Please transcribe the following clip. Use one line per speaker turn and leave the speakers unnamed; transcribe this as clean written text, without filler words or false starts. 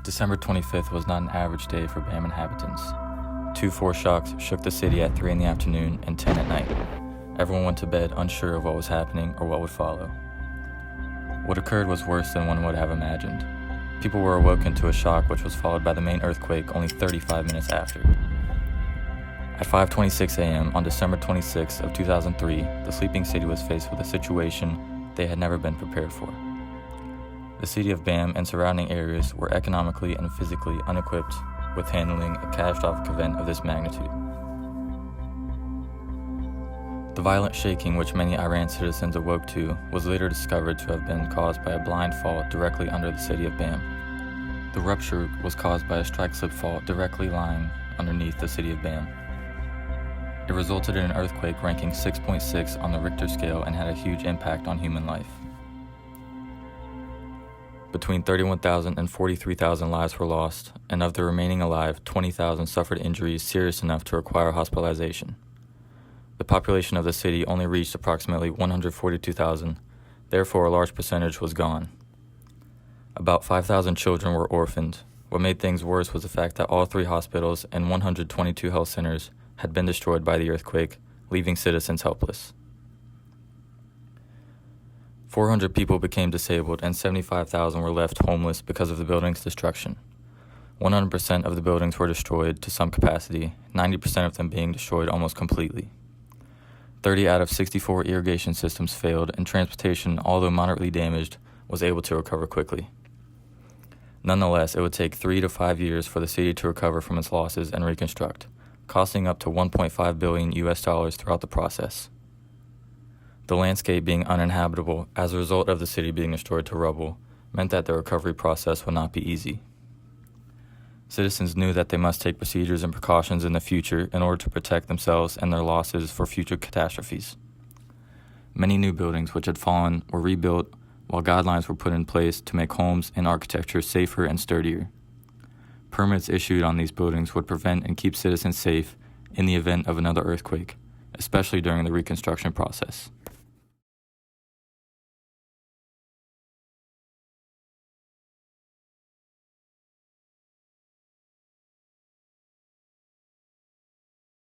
December 25th was not an average day for BAM inhabitants. 2 foreshocks shook the city at 3 in the afternoon and 10 at night. Everyone went to bed unsure of what was happening or what would follow. What occurred was worse than one would have imagined. People were awoken to a shock which was followed by the main earthquake only 35 minutes after. At 5:26 a.m. on December 26th of 2003, the sleeping city was faced with a situation they had never been prepared for. The city of BAM and surrounding areas were economically and physically unequipped with handling a catastrophic event of this magnitude. The violent shaking which many Iran citizens awoke to was later discovered to have been caused by a blind fault directly under the city of BAM. The rupture was caused by a strike-slip fault directly lying underneath the city of BAM. It resulted in an earthquake ranking 6.6 on the Richter scale and had a huge impact on human life. Between 31,000 and 43,000 lives were lost, and of the remaining alive, 20,000 suffered injuries serious enough to require hospitalization. The population of the city only reached approximately 142,000, therefore a large percentage was gone. About 5,000 children were orphaned. What made things worse was the fact that all 3 hospitals and 122 health centers had been destroyed by the earthquake, leaving citizens helpless. 400 people became disabled and 75,000 were left homeless because of the building's destruction. 100% of the buildings were destroyed to some capacity, 90% of them being destroyed almost completely. 30 out of 64 irrigation systems failed, and transportation, although moderately damaged, was able to recover quickly. Nonetheless, it would take 3 to 5 years for the city to recover from its losses and reconstruct, costing up to $1.5 billion throughout the process. The landscape being uninhabitable as a result of the city being destroyed to rubble meant that the recovery process would not be easy. Citizens knew that they must take procedures and precautions in the future in order to protect themselves and their losses for future catastrophes. Many new buildings which had fallen were rebuilt, while guidelines were put in place to make homes and architecture safer and sturdier. Permits issued on these buildings would prevent and keep citizens safe in the event of another earthquake, especially during the reconstruction process.